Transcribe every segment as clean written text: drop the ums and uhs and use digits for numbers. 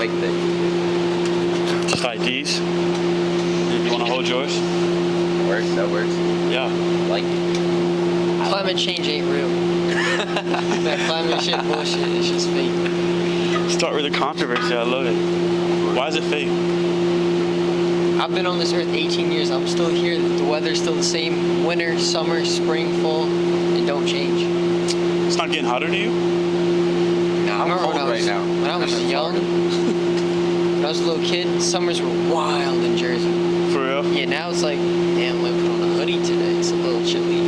bike thing. Just like these. You want to hold yours? Works. That works. Yeah. Like it. Climate change ain't real. That climate shit bullshit is just fake. Start with the controversy. I love it. Why is it fake? I've been on this earth 18 years. I'm still here. The weather's still the same. Winter, summer, spring, fall. It don't change. It's not getting hotter to you? Nah, I'm cold right now. When I was young, when I was a little kid, summers were wild in Jersey. For real? Yeah, now it's like, damn, let me put on a hoodie today. It's a little chilly.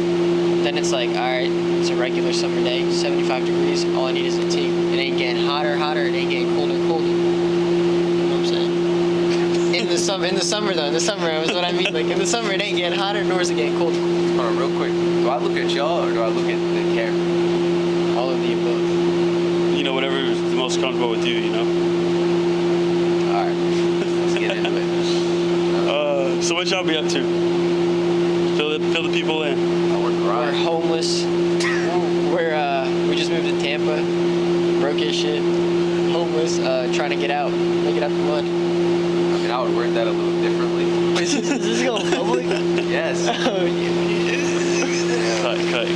Then it's like, all right, it's a regular summer day, 75 degrees. All I need is a tee. It ain't getting hotter. It ain't getting colder. You know what I'm saying? In the summer though, that's what I mean. Like in the summer, it ain't getting hotter, nor is it getting colder. Hold on, real quick. Do I look at y'all or do I look at the camera? All of the above. You know, whatever is the most comfortable with you, you know? All right, let's get into it. So what y'all be up to? Fill the people in. Oh, we're We're grinding. homeless. We just moved to Tampa. Broke as shit. Homeless. Trying to get out. Make it out the mud. I mean, I would word that a little differently. Is this going public? Yes. Oh, yeah.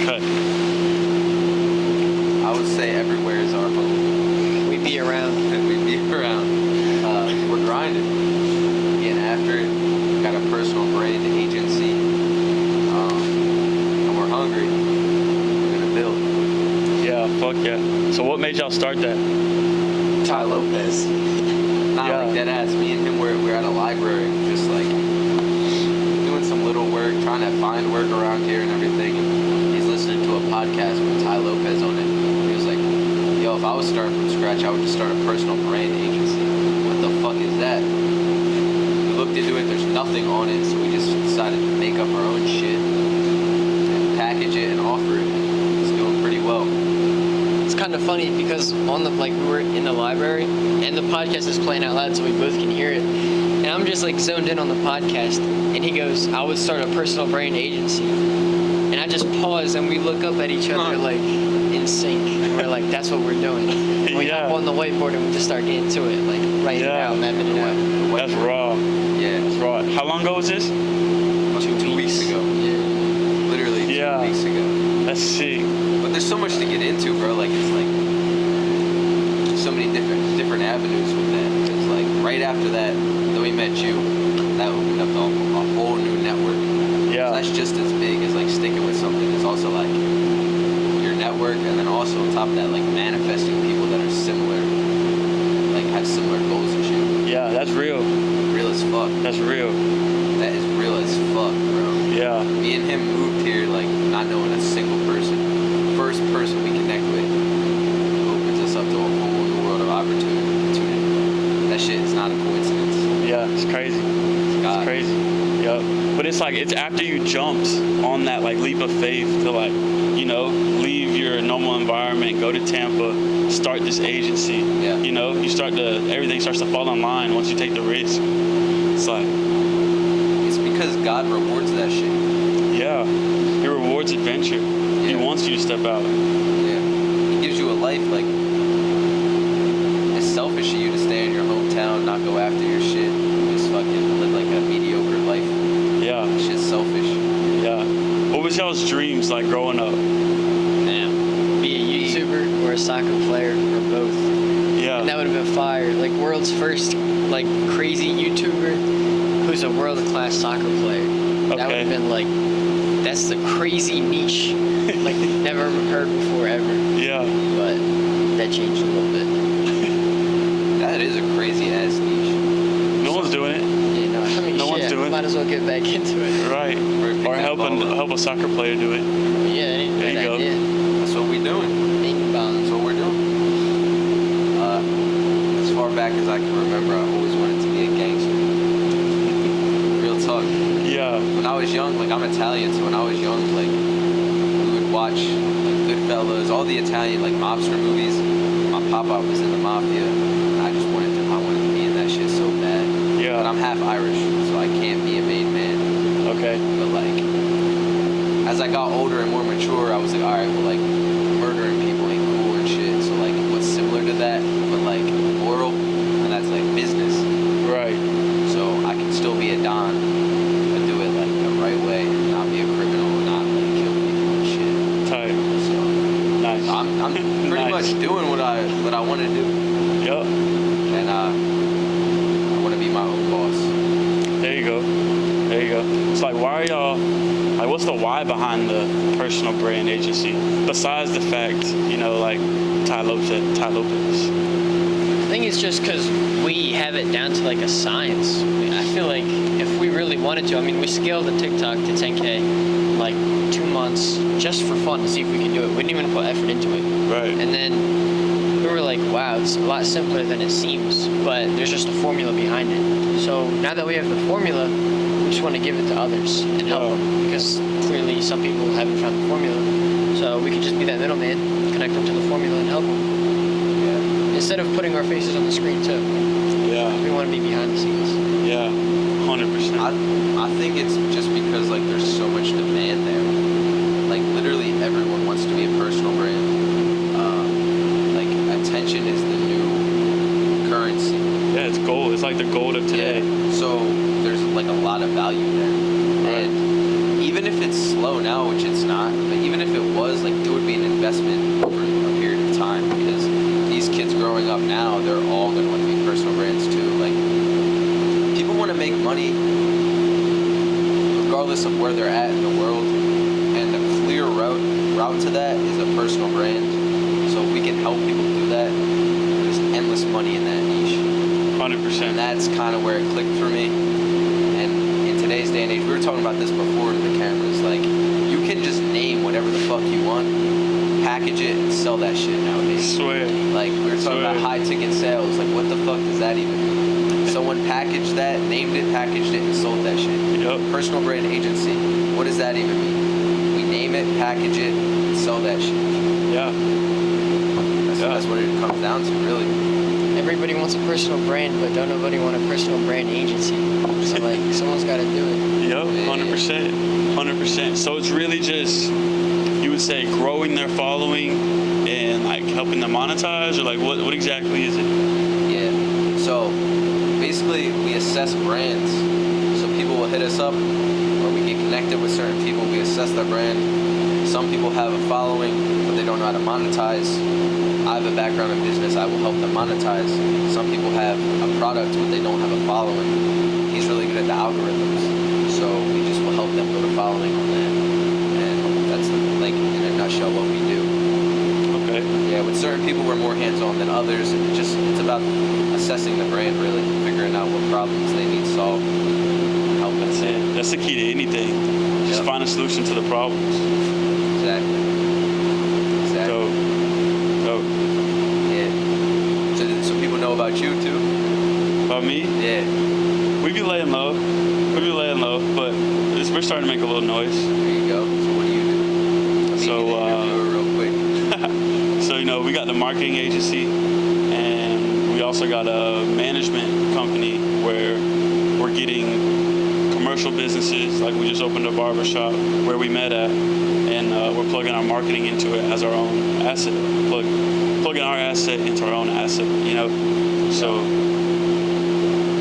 Cut. I would say everywhere is our home. We be around. And we be around. We're grinding. Getting after it. Got a personal brand agency. And we're hungry. We're gonna build. Yeah, fuck yeah. So what made y'all start that? Ty Lopez. Not Yeah. like dead ass. Me and him we're at a library, just like doing some little work, trying to find work around here and everything. And he's listening to a podcast with Ty Lopez on it. He was like, "Yo, if I was starting from scratch, I would just start a personal brand agency." What the fuck is that? We looked into it. There's nothing on it, so we just decided to make up our own shit and package it and offer it. It's doing pretty well. It's kind of funny because we were in the library and the podcast is playing out loud so we both can hear it. And I'm just like zoned in on the podcast. And he goes, I would start a personal brand agency. And I just pause and we look up at each other like in sync. And we're like, that's what we're doing. And we hop on the whiteboard and we just start getting to it, like writing it out, mapping it out. That's raw. Yeah. That's raw. How long ago was this? 2 weeks ago. Yeah. Literally 2 Yeah. weeks ago. That's sick. But there's so much to get into, bro. Like it's like so many different avenues with that. It's like right after that, then we met you. That opened up a whole new network. Yeah. So that's just as big as like sticking with something. It's also like your network, and then also on top of that, like manifesting people that are similar, like have similar goals and shit. Yeah, that's real. Real as fuck. That's real. That is real as fuck, bro. Yeah. Me and him moved here like not knowing a single person. First person we connect with opens us up to a whole new world of opportunity. That shit is not a coincidence. Yeah, it's crazy. It's God. It's crazy. Yep. But it's like, it's after you jumped on that like leap of faith to like, you know, leave your normal environment, go to Tampa, start this agency. Yeah. You know, everything starts to fall in line once you take the risk. It's like, It's because God rewards that shit. yeah, he rewards adventure. He Yeah. wants you to step out. Yeah. He gives you a life like it's selfish of you to stay in your hometown, not go after your shit, just fucking live like a mediocre life. Yeah, That shit's selfish. yeah. What was y'all's dreams like growing up? Damn. Be a YouTuber or a soccer player or both. Yeah. And that would have been fire. Like world's first like crazy YouTuber who's a world-class soccer player. That would Okay. have been like, that's the crazy niche. Like never heard before ever. Yeah. But that changed a little bit. That is a crazy ass niche. No one's doing it. You know, I mean, No one's doing it. might as well get back into it. Right. Or help a soccer player do it. Yeah, that ain't a There bad you go. idea. That's what we doing. Bing bong. That's what we're doing. As far back as I can remember, I always wanted to be a gangster. Real talk. Yeah. When I was young, like I'm Italian, so when I was young, like we would watch like Goodfellas, all the Italian like mobster movies. My papa was in the mafia, and I wanted to be in that shit so bad. Yeah. But I'm half Irish, so I can't be a made man. Okay. But like, as I got older and more mature, I was like, all right, well, like murdering people ain't cool and shit. So like, what's similar to that, but like moral, and that's like why behind the personal brand agency? Besides the fact, like Ty Lopez. I think it's just because we have it down to like a science. I feel like if we really wanted to, I mean, we scaled the TikTok to 10K in like 2 months just for fun to see if we can do it. We didn't even put effort into it. Right. And then we were like, wow, it's a lot simpler than it seems, but there's just a formula behind it. So now that we have the formula, we just want to give it to others and help them, because clearly some people haven't found the formula. So we could just be that middleman, connect them to the formula and help them. Yeah. Instead of putting our faces on the screen too. Yeah. We want to be behind the scenes. Yeah. 100%. I think it's just because like there's so much demand there. Like literally everyone wants to be a personal brand. Like attention is the new currency. Yeah, it's gold. It's like the gold of today. Yeah. So there's like a lot of value there. Right. And even if it's slow now, which it's not, but even if it was, like it would be an investment over a period of time, because these kids growing up now, they're all going to want to be personal brands too. Like people want to make money regardless of where they're at in the world, and the clear route to that is a personal brand. So if we can help people do that, there's endless money in that niche. 100%. And that's kind of where it clicked for me. And in today's day and age, we were talking about this before the cameras, like you can just name whatever the fuck you want, package it, and sell that shit nowadays. Swear. Like we were talking about high ticket sales, like what the fuck does that even mean? Someone packaged that, named it, packaged it, and sold that shit. Yep. Personal brand agency, what does that even mean? We name it, package it, and sell that shit. Yeah. That's what it comes down to, really. Everybody wants a personal brand, but don't nobody want a personal brand agency. So like, someone's got to do it. Yep, 100%. 100%. So it's really just, you would say, growing their following and like helping them monetize, or like what exactly is it? Yeah. So basically, we assess brands. So people will hit us up, or we get connected with certain people. We assess their brand. Some people have a following, but they don't know how to monetize. I have a background in business. I will help them monetize. Some people have a product, but they don't have a following. He's really good at the algorithms, so we just will help them build a following on that. And that's like in a nutshell what we do. Okay. Yeah, with certain people we're more hands-on than others, and it's about assessing the brand, really, figuring out what problems they need solved, and helping them. That's the key to anything. Just find a solution to the problems. Exactly. Dope. Yeah. So people know about you too? About me? Yeah. We be laying low, but we're starting to make a little noise. There you go. So what do you do? Let me So, be the interviewer real quick. So, we got the marketing agency, and we also got a management company where we're getting commercial businesses, like we just opened a barber shop where we met at, and we're plugging our marketing into it as our own asset, plugging our asset into our own asset, so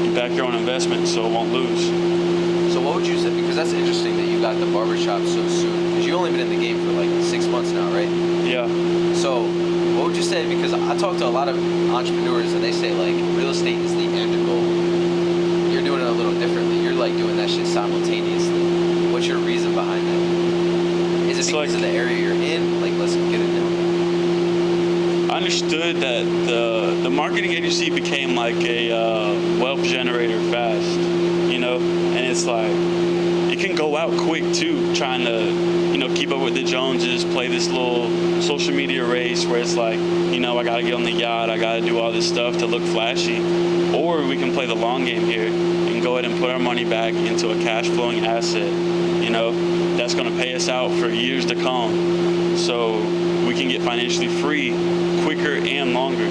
you back your own investment so it won't lose. So what would you say, because that's interesting that you got the barbershop so soon, because you've only been in the game for like 6 months now, right? Yeah. So what would you say, because I talk to a lot of entrepreneurs and they say like real estate is the end goal. You're doing it a little differently. You're like doing that shit simultaneously. What's your reason behind that? Is it because of the area you're in? Like, let's get it down. I understood that the marketing agency became like a wealth generator fast, and it's like it can go out quick too, trying to keep up with the Joneses, play this little social media race where it's like I gotta get on the yacht, I gotta do all this stuff to look flashy, or we can play the long game here and go ahead and put our money back into a cash flowing asset, that's gonna pay us out for years to come, so we can get financially free quicker and longer,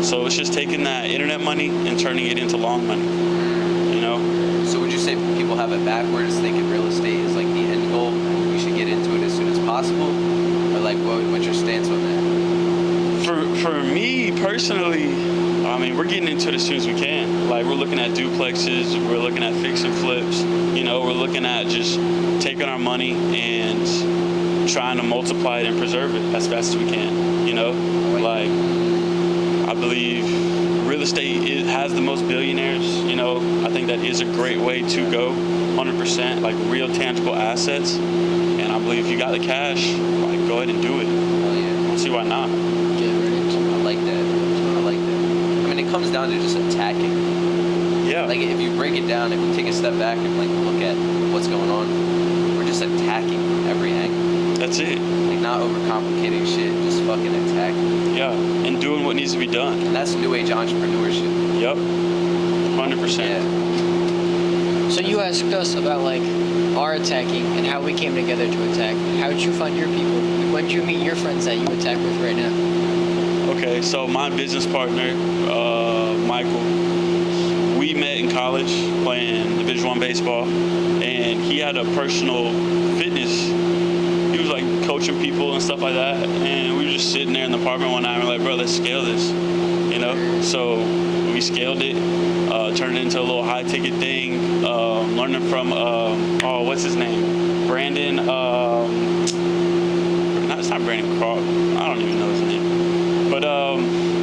so it's just taking that internet money and turning it into long money. So would you say people have it backwards, thinking real estate is like the end goal, we should get into it as soon as possible? Or like what's your stance on that? For me personally, I mean, we're getting into it as soon as we can. Like, we're looking at duplexes, we're looking at fix and flips, we're looking at just taking our money and trying to multiply it and preserve it as fast as we can, Like, I believe real estate has the most billionaires, I think that is a great way to go. 100%, like real tangible assets. And I believe if you got the cash, like go ahead and do it. Hell yeah. I don't see why not. I like that. I like that. I mean, it comes down to just attacking. Yeah. Like if you break it down, if you take a step back and like look at what's going on, we're just attacking every angle. That's it. Like not overcomplicating shit, just fucking attacking. Yeah, and doing what needs to be done. And that's new age entrepreneurship. Yep. 100%. Yeah. So you asked us about like our attacking and how we came together to attack. How did you find your people? When did you meet your friends that you attack with right now? Okay, so my business partner, Michael, we met in college playing Division I baseball, and he had a personal fitness. He was like coaching people and stuff like that, and we were just sitting there in the apartment one night and we're like, bro, let's scale this, you know? So we scaled it, turned it into a little high ticket thing, learning from, what's his name? Brandon, it's not Brandon Croc, I don't even know his name. But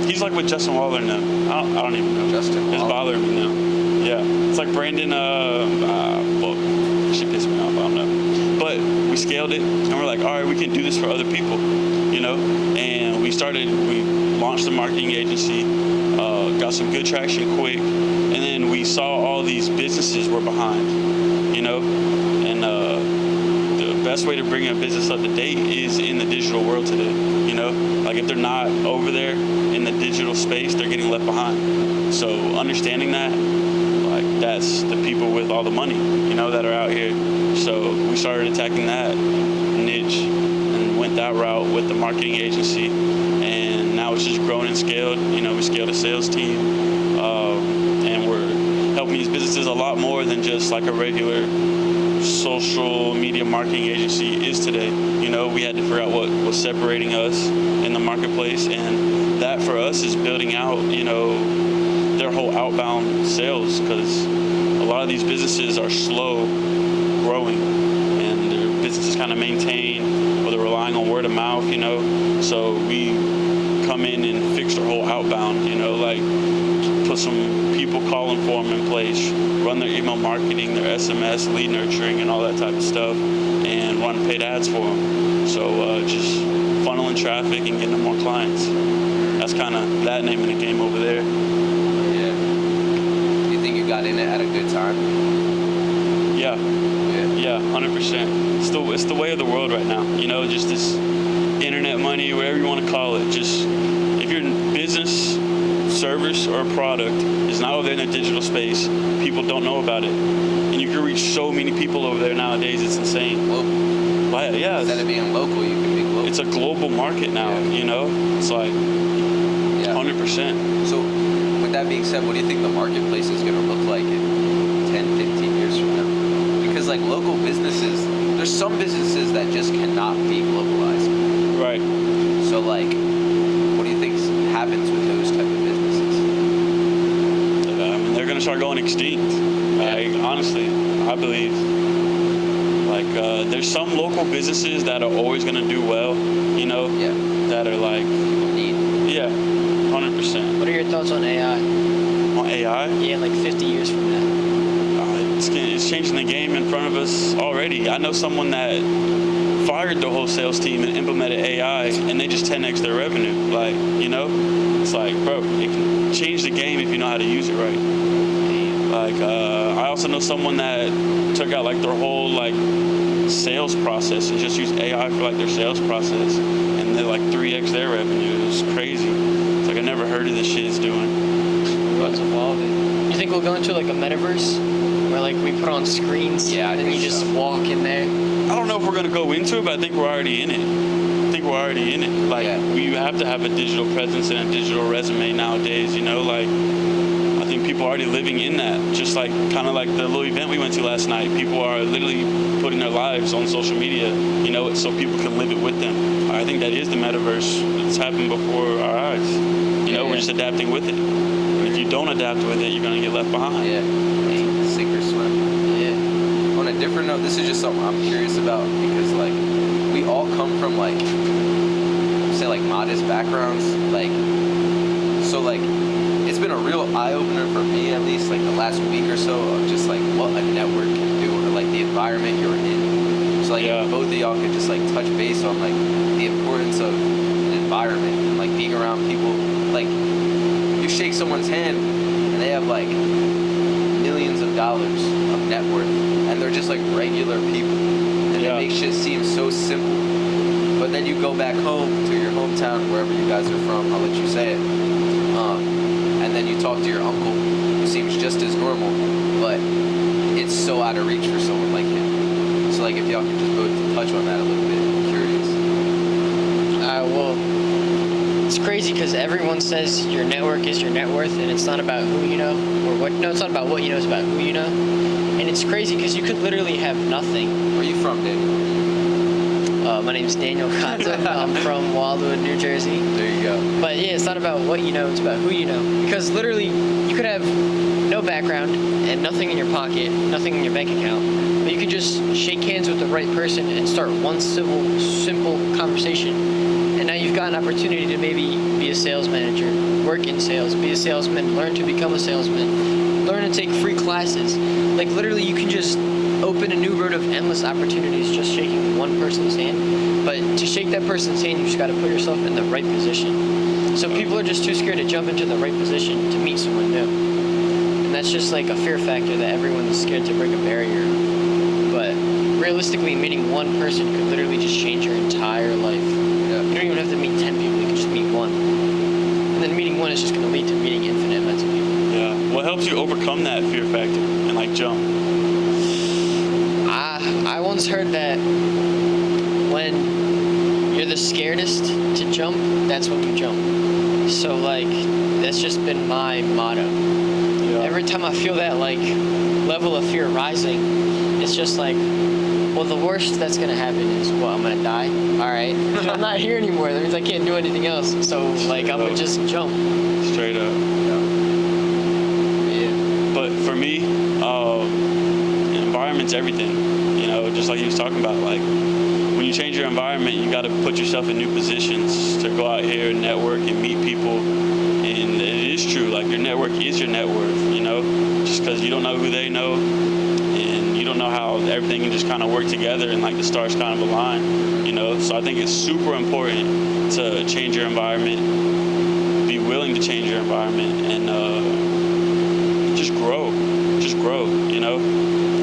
he's like with Justin Waller now. I don't even know. Justin Waller. It's bothering me now. Yeah. It's like Brandon, well, she pissed me off, I don't know. But we scaled it, and we're like, all right, we can do this for other people, you know? And we launched the marketing agency, got some good traction quick, and then we saw all these businesses were behind, you know? And the best way to bring a business up to date is in the digital world today, you know? Like if they're not over there in the digital space, they're getting left behind. So understanding that, like that's the people with all the money, you know, that are out here. So we started attacking that niche and went that route with the marketing agency. And now it's just grown and scaled. You know, we scaled a sales team, and we're helping these businesses a lot more than just like a regular social media marketing agency is today. You know, we had to figure out what was separating us in the marketplace, and that for us is building out, you know, their whole outbound sales, because a lot of these businesses are slow growing and their businesses kind of maintain, or they're relying on word of mouth, you know. So we come in and fix their whole outbound, you know, like put some people calling for them in place, run their email marketing, their SMS, lead nurturing, and all that type of stuff, and run paid ads for them. So just funneling traffic and getting them more clients. That's kind of that name of the game over there. Yeah. You think you got in it at a good time? Yeah. Yeah, 100%. It's the way of the world right now. You know, just this internet money, whatever you want to call it. Just if your business, service, or product is not over there in the digital space, people don't know about it, and you can reach so many people over there nowadays. It's insane. Global. But yeah, Instead of being local, you can be global. it's a global market now. Yeah. You know, it's like 100%. So, with that being said, what do you think the marketplace is going to look like in 10, 15 years from now? Because, like, local businesses, there's some businesses that just cannot be globalized. Right. So, like, what do you think happens with those type of businesses? I mean, they're going to start going extinct. Like, honestly, I believe. Like, there's some local businesses that are always going to do well, you know? Yeah. That are like... Need. Yeah, 100%. What are your thoughts on AI? On AI? Yeah, like 50 years from now. It's changing the game in front of us already. I know someone that fired the whole sales team and implemented AI, and they just 10x their revenue. Like, you know, it's like, bro, it can change the game if you know how to use it right. Like, I also know someone that took out like their whole like sales process and just used AI for like their sales process, and they like 3x their revenue. It was crazy. It's like I never heard of this shit it's doing. What's evolving? You think we'll go into like a metaverse where like we put on screens and then you just walk in there? I don't know if we're gonna go into it, but I think we're already in it. Like we have to have a digital presence and a digital resume nowadays. You know, like I think people are already living in that. Just like kind of like the little event we went to last night. People are literally putting their lives on social media. You know, so people can live it with them. I think that is the metaverse. It's happened before our eyes. You know, we're just adapting with it. And if you don't adapt with it, you're gonna get left behind. Yeah. Sink or swim. Yeah. On a different note, this is just something I'm curious about because like we all come from like say like modest backgrounds, like so like it's been a real eye opener for me at least like the last week or so of just like what a network can do environment you're in. So like if both of y'all could just like touch base on like the importance of an environment and like being around people. Like you shake someone's hand and they have like millions of dollars of net worth, and they're just like regular people, and it makes shit seem so simple. But then you go back home to your hometown, wherever you guys are from, I'll let you say it, and then you talk to your uncle, who seems just as normal, but it's so out of reach for someone like him. So like if y'all could just go to touch on that a little bit, I'm curious. Well, it's crazy because everyone says your network is your net worth, and it's not about who you know or what. No, it's not about what you know. It's about who you know. And it's crazy because you could literally have nothing. Where are you from, Daniel? My name's Daniel.okotb. I'm from Wildwood, New Jersey. There you go. But yeah, it's not about what you know. It's about who you know. Because literally, you could have no background and nothing in your pocket, nothing in your bank account, but you could just shake hands with the right person and start one simple conversation. And now you've got an opportunity to maybe be a sales manager, work in sales, be a salesman, learn to become a salesman, learn to take free classes. Like literally you can just open a new road of endless opportunities just shaking one person's hand. But to shake that person's hand, you just got to put yourself in the right position. So people are just too scared to jump into the right position to meet someone new. And that's just like a fear factor that everyone is scared to break a barrier. But realistically, meeting one person could literally just change your entire life. You don't even have to meet 10 people, you can just meet one. And then meeting one is just going to lead to meeting infinite amounts of people. Yeah. What helps you overcome that fear factor and like jump? I once heard that when you're the scaredest to jump, that's when you jump. So like, that's just been my motto. Yeah. Every time I feel that like level of fear rising, it's just like, well, the worst that's gonna happen is, well, I'm gonna die. All right, I'm not here anymore. That means I can't do anything else. So like, I'm gonna just jump. Straight up. Yeah. But for me, environment's everything. You know, just like he was talking about, like when you change your environment, you got to put yourself in new positions to go out here and network and meet people. And it is true, like your network is your net worth. You know, just because you don't know who they know. You don't know how everything can just kind of work together and like the stars kind of align, you know? So I think it's super important to change your environment, be willing to change your environment, and just grow, you know?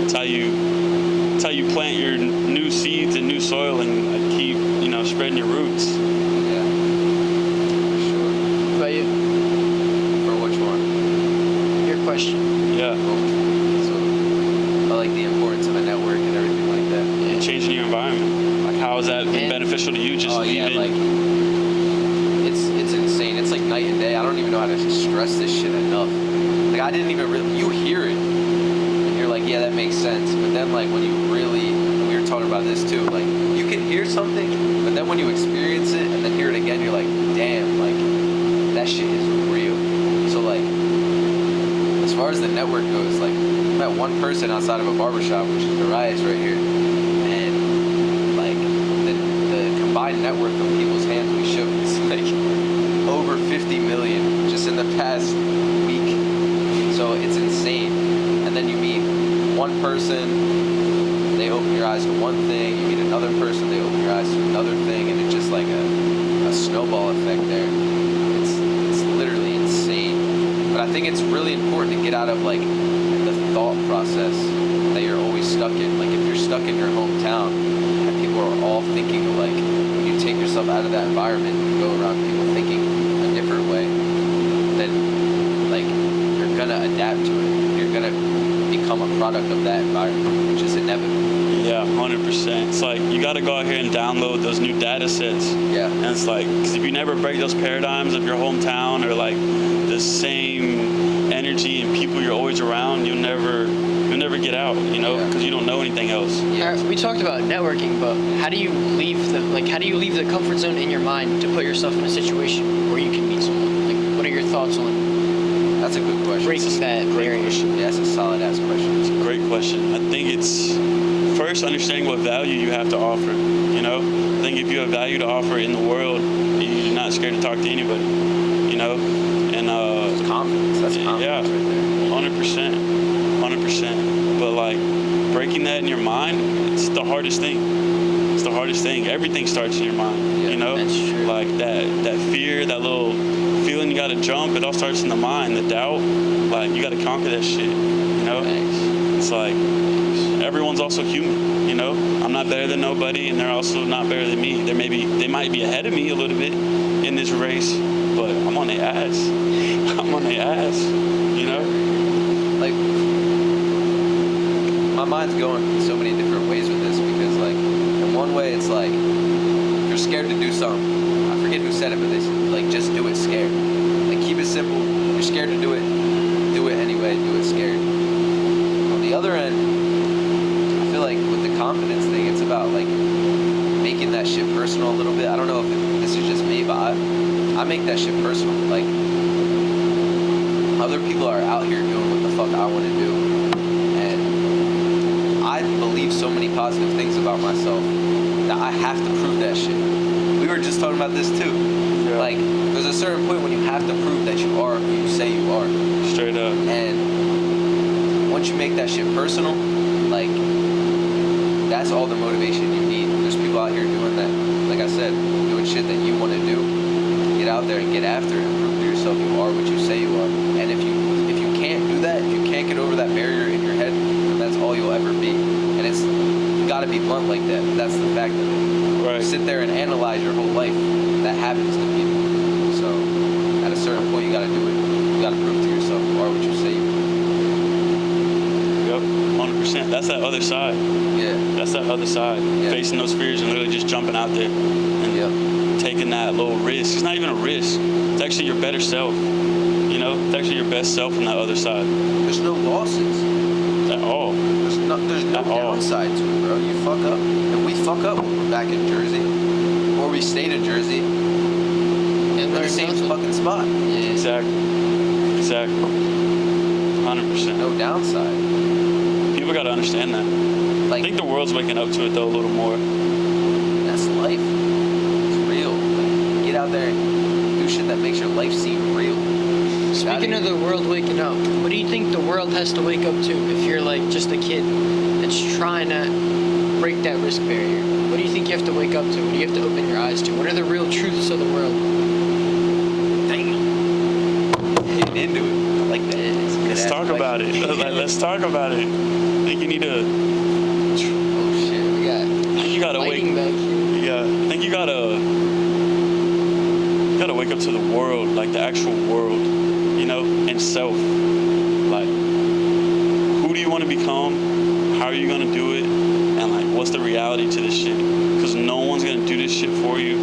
It's how you plant your new seeds in new soil and keep, you know, spreading your roots. Yeah, for sure. What about you? For which one? Your question. Yeah. Like the importance of a network and everything like that. Yeah. Changing your environment. Like how has that been beneficial to you? Just leaving? Yeah, like it's insane. It's like night and day. I don't even know how to stress this shit enough. Like I didn't even really, you hear it and you're like, yeah, that makes sense. But then like when you really, we were talking about this too, like you can hear something, but then when you experience it and then hear it again, you're like, damn, like that shit is real. So like, as far as the network goes, like I met one person outside of a barbershop, which is Darius right here, and like the combined network of people's hands we shook is like over 50 million just in the past week. So it's insane. And then you meet one person, they open your eyes to one thing, you meet another person, they open your eyes to another thing, and it's just like a snowball effect there. It's literally insane. But I think it's really important to get out of like the thought process that you're always stuck in. Like if you're stuck in your hometown and people are all thinking alike, when you take yourself out of that environment and go around people thinking a different way, then like you're gonna adapt to it. You're gonna become a product of that environment, which is inevitable. Yeah, 100%. It's like you got to go out here and download those new data sets. Yeah. And it's like, because if you never break those paradigms of your hometown or like the same energy and people you're always around, you'll never get out, you know, because you don't know anything else. Yeah. We talked about networking, but how do you leave the comfort zone in your mind to put yourself in a situation where you can meet someone? Like, what are your thoughts on? That's a good question. Breaking that barrier. Yeah, that's a solid ass question. It's a great question. I think it's first understanding what value you have to offer. You know, I think if you have value to offer in the world, you're not scared to talk to anybody. You know, and it's confidence. That's confidence right there. 100%. But like breaking that in your mind. hardest thing. It's the hardest thing. Everything starts in your mind, Yeah, you know? that's true. Like that fear, that little feeling you gotta jump, it all starts in the mind. The doubt, like you gotta conquer that shit, you know? It's like everyone's also human, you know? I'm not better than nobody, and they're also not better than me. They might be ahead of me a little bit in this race, but I'm on their ass. I'm on their ass, you know? Like, my mind's going in so many different ways with this because, like, in one way, it's like if you're scared to do something. I forget who said it, but they said, like, just do it scared. Like, keep it simple. You're scared to do it anyway. Do it scared. On the other end, I feel like with the confidence thing, it's about like making that shit personal a little bit. I don't know if this is just me, but I make that shit personal. Like, other people are out here doing what the fuck I want to do, and I believe so many positive things about myself that I have to prove that shit. We were just talking about this too. Yeah. Like, there's a certain point when you have to prove that you are who you say you are. Straight up. And once you make that shit personal, like, that's all the motivation you need. There's people out here doing that, like I said, doing shit that you want to do. Get out there and get after it and prove to yourself you are what you say you are. And if you can't do that, if you can't get over that barrier in your head, then that's all you'll ever be. And you gotta be blunt like that. That's the fact of it. Right. You sit there and analyze your whole life. That happens to people. So at a certain point, you gotta do it. You gotta prove to yourself you are what you say you are. Yep, 100%. That's that other side. Yeah. That's that other side. Yeah. Facing those fears and literally just jumping out there and taking that little risk. It's not even a risk. It's actually your better self. You know, it's actually your best self on that other side. There's no losses. At all. There's no At all. downside to it, bro. You fuck up. If we fuck up when we're back in Jersey, or we stayed in Jersey, And we're in the same fucking spot. Yeah. Exactly. 100%. No downside. People gotta understand that. I Like, think the world's waking up to it though a little more. that's life. It's real. Like, get out there and do shit that makes your life seem real. Speaking of the world waking up, what do you think the world has to wake up to if you're like just a kid that's trying to break that risk barrier? What do you think you have to wake up to? What do you have to open your eyes to? What are the real truths of the world? Damn. Getting into it. I like that. Let's talk about it. Let's talk about it. I think you need to. Oh shit, we got. I think you gotta wake. Lighting back here. Yeah, I think you gotta wake up to the world, like the actual world, you know, and self. Like, who do you want to become? How are you gonna do it? And like, what's the reality to this shit? Because no one's gonna do this shit for you.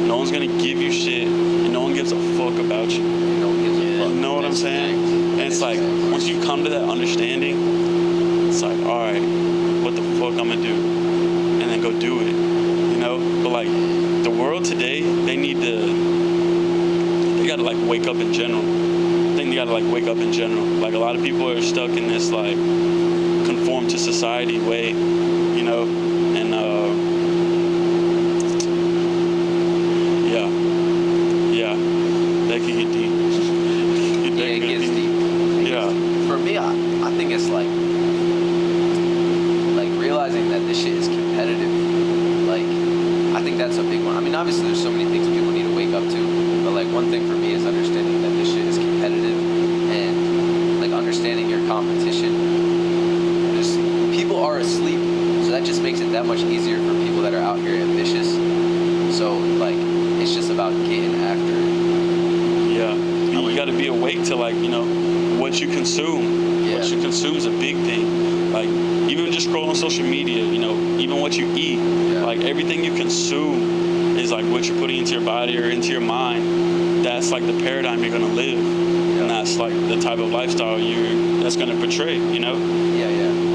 No one's gonna give you shit, and no one gives a fuck about you. No one gives a fuck. You know what I'm saying? And it's like, once you come to that understanding, it's like, all right, what the fuck I'm gonna do? And then go do it, you know? But like, the world today, they gotta like wake up in general. I think they gotta like wake up in general. Like, a lot of people are stuck in this like conform to society way, you know? And yeah, that can get deep. Yeah, it gets deep. Yeah. For me, I think it's like realizing that this shit is competitive. Like, I think that's a big one. I mean, obviously there's so many things people need to wake up to, but like one thing for me is understanding that this shit is competitive and like understanding your competition. There's people are asleep, so that just makes it that much easier for people that are out here ambitious. So like, it's just about getting after it. Yeah, you got to be awake to like, you know, what you consume. Yeah. What you consume is a big thing. Like, even just scrolling social media, you know, even what you eat, like everything you consume is like what you're putting into your body or into your mind. That's like the paradigm you're gonna live, and that's like the type of lifestyle that's gonna portray. You know? Yeah.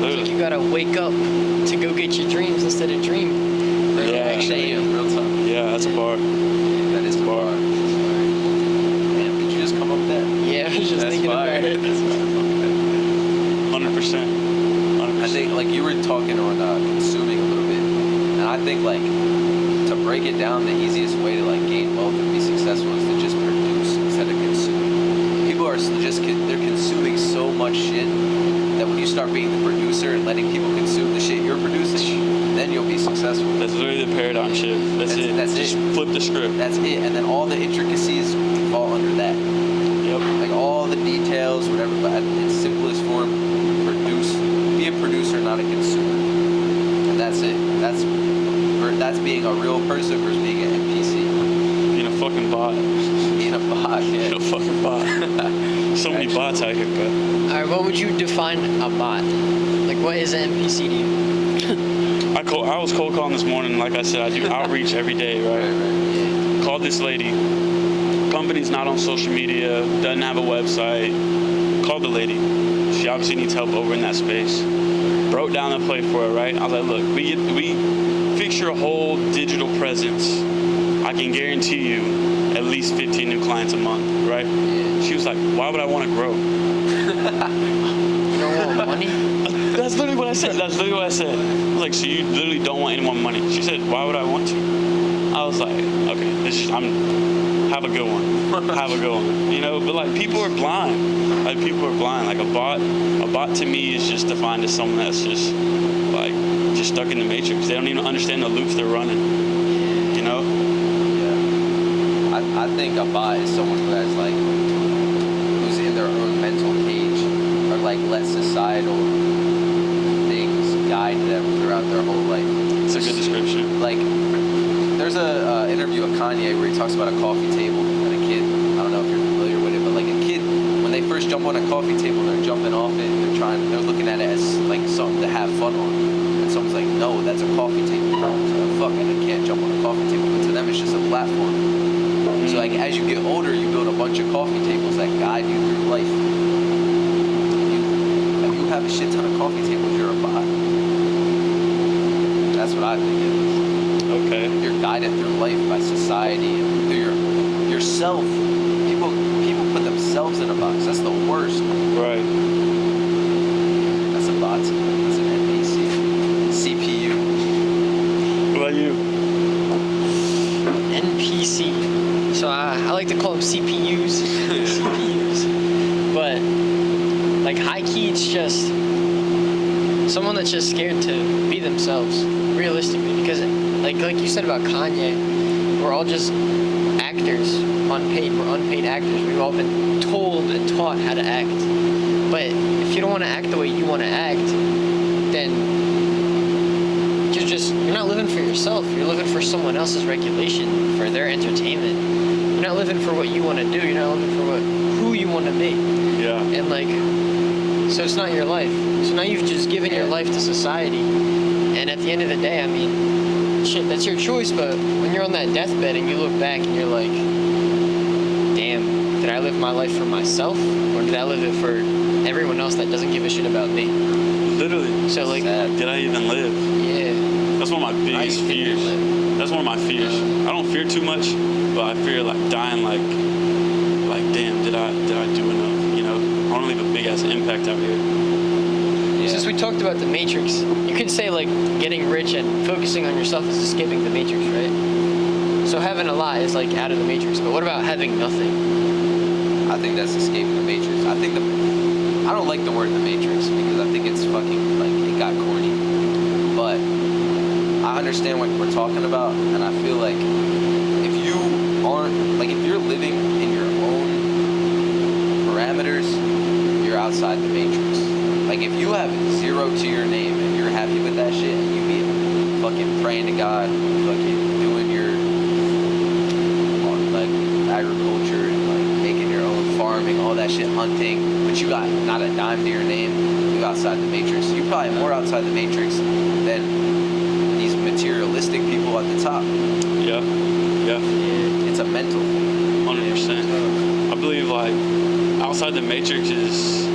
It's like you gotta wake up to go get your dreams instead of dream. Yeah. Actually, Real talk. Yeah, that's a bar. That is a bar. Damn, did you just come up with that? yeah, I was just thinking about it. 100%. I think, like, you were talking on consuming a little bit, and I think, like, to break it down, the easiest way to, like, gain wealth and be successful is to just produce instead of consume. People are just, they're consuming so much shit that when you start being the producer and letting people consume the shit you're producing, then you'll being a real person versus being an NPC. Being a fucking bot. Being a bot, yeah. Being a fucking bot. So many bots out here, bro. All right, what would you define a bot? Like, what is an NPC to you? I was cold calling this morning. Like I said, I do outreach every day, right? Right. Called this lady. Company's not on social media, doesn't have a website. Called the lady. She obviously needs help over in that space. Broke down the play for her, right? I was like, look, we fix your whole digital presence. I can guarantee you at least 15 new clients a month, right? Yeah. She was like, why would I want to grow? You don't want money? That's literally what I said. I was like, so you literally don't want any more money? She said, why would I want to? I was like, okay, have a good one. Have a good one. You know, but like people are blind. Like a bot to me is just defined as someone that's just stuck in the matrix. They don't even understand the loops they're running. You know? Yeah. I think a bot is someone who has who's in their own mental cage, or let societal things guide them throughout their whole life. It's a good description. There's a interview of Kanye where he talks about a coffee table and a kid. I don't know if you're familiar with it, but a kid, when they first jump on a coffee table, they're jumping off it. They're looking at it as something to have fun on. And someone's like, no, that's a coffee table. So fuck it, I can't jump on a coffee table. But to them, it's just a platform. So as you get older, you build a bunch of coffee tables that guide you through life. If you have a shit ton of coffee tables, you're a bot. That's what I think it is. Okay. You're guided through life by society and through yourself. People put themselves in a box. That's the worst. Right. That's a bot. That's an NPC. CPU. What about you? NPC. So I like to call them CPUs. CPUs. But high key, it's just someone that's just scared to be themselves, realistically. Because like you said about Kanye, we're all just actors, unpaid. We're unpaid actors. We've all been told and taught how to act. But if you don't want to act the way you want to act, then you're not living for yourself. You're living for someone else's regulation, for their entertainment. You're not living for what you want to do. You're not living for who you want to be. Yeah. And so it's not your life. So now you've just given your life to society. And at the end of the day, I mean, shit, that's your choice. But when you're on that deathbed and you look back and you're like, damn, did I live my life for myself? Or did I live it for everyone else that doesn't give a shit about me? Literally. So did I even live? Yeah. That's one of my biggest fears. That's one of my fears. I don't fear too much, but I fear dying damn, did I do enough? You know? I want to leave a big ass impact out here. Yeah. Since we talked about the Matrix, you could say getting rich and focusing on yourself is escaping the Matrix, right? So having a lot is out of the Matrix, but what about having nothing? I think that's escaping the Matrix. I don't like the word the Matrix because I think it's fucking it got corny. But I understand what we're talking about, and I feel like if you aren't if you're living in your own parameters, you're outside the Matrix. If you have 0 to your name and you're happy with that shit, and you be fucking praying to God, fucking doing your agriculture and making your own farming, all that shit, hunting, but you got not a dime to your name, you outside the Matrix. You're probably more outside the Matrix than these materialistic people at the top. Yeah. It's a mental thing. 100%. I believe outside the Matrix is